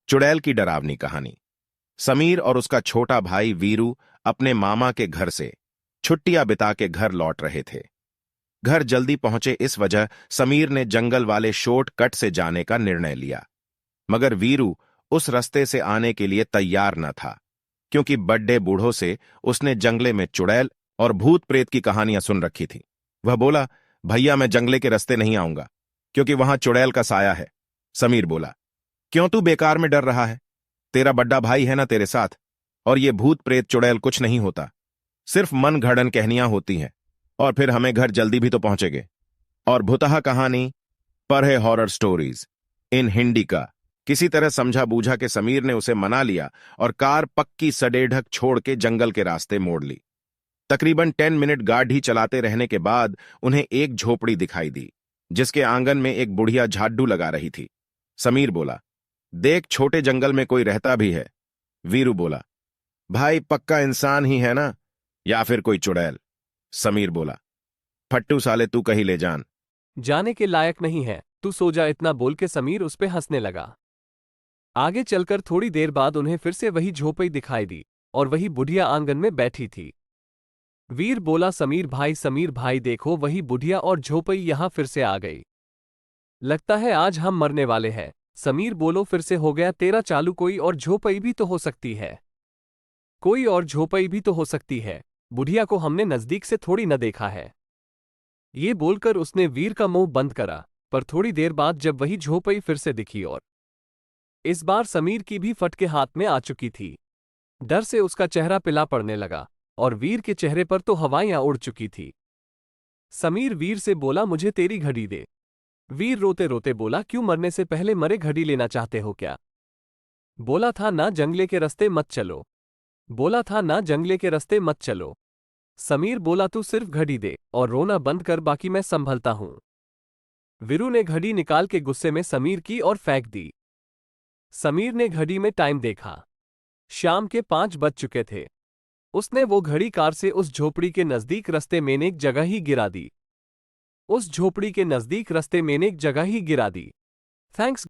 चुड़ैल की डरावनी कहानी। समीर और उसका छोटा भाई वीरू अपने मामा के घर से छुट्टियां बिता के घर लौट रहे थे। घर जल्दी पहुंचे इस वजह समीर ने जंगल वाले शॉर्ट कट से जाने का निर्णय लिया, मगर वीरू उस रास्ते से आने के लिए तैयार न था, क्योंकि बड्डे बूढ़ों से उसने जंगले में चुड़ैल और भूत प्रेत की कहानियां सुन रखी थी। वह बोला, भैया मैं जंगले के रास्ते नहीं आऊंगा, क्योंकि वहां चुड़ैल का साया है। समीर बोला, क्यों तू बेकार में डर रहा है? तेरा बड्डा भाई है ना तेरे साथ, और ये भूत प्रेत चुड़ैल कुछ नहीं होता, सिर्फ मन घड़न कहनियां होती हैं, और फिर हमें घर जल्दी भी तो पहुंचेंगे। और भुतहा कहानी पर है हॉरर स्टोरीज इन हिंदी का। किसी तरह समझा बूझा के समीर ने उसे मना लिया और कार पक्की सडेढक छोड़ के जंगल के रास्ते मोड़ ली। तकरीबन 10 मिनट गाड़ी चलाते रहने के बाद उन्हें एक झोपड़ी दिखाई दी, जिसके आंगन में एक बुढ़िया झाड़ू लगा रही थी। समीर बोला, देख छोटे जंगल में कोई रहता भी है। वीरू बोला, भाई पक्का इंसान ही है ना, या फिर कोई चुड़ैल? समीर बोला, फट्टू साले तू कहीं ले जान। जाने के लायक नहीं है, तू सो जा। इतना बोल के समीर उस पे हंसने लगा। आगे चलकर थोड़ी देर बाद उन्हें फिर से वही झोपड़ी दिखाई दी और वही बुढ़िया आंगन में बैठी थी। वीर बोला, समीर भाई देखो, वही बुढ़िया और झोपड़ी यहां फिर से आ गई। लगता है आज हम मरने वाले हैं। समीर बोलो, फिर से हो गया तेरा चालू? कोई और झोपड़ी भी तो हो सकती है। कोई और झोपड़ी भी तो हो सकती है। बुढ़िया को हमने नजदीक से थोड़ी न देखा है। ये बोलकर उसने वीर का मुंह बंद करा, पर थोड़ी देर बाद जब वही झोपड़ी फिर से दिखी और इस बार समीर की भी फटके हाथ में आ चुकी थी। डर से उसका चेहरा पिला पड़ने लगा और वीर के चेहरे पर तो हवाएं उड़ चुकी थी। समीर वीर से बोला, मुझे तेरी घड़ी दे। वीर रोते रोते बोला, क्यों? मरने से पहले मरे घड़ी लेना चाहते हो क्या? बोला था ना जंगले के रास्ते मत चलो। बोला था ना जंगले के रास्ते मत चलो। समीर बोला, तू सिर्फ घड़ी दे और रोना बंद कर, बाकी मैं संभलता हूं। वीरू ने घड़ी निकाल के गुस्से में समीर की ओर फेंक दी। समीर ने घड़ी में टाइम देखा। शाम के 5 बज चुके थे। उसने वो घड़ी कार से उस झोपड़ी के नजदीक रास्ते में एक जगह ही गिरा दी। उस झोपड़ी के नजदीक रास्ते में एक जगह ही गिरा दी। थैंक्स।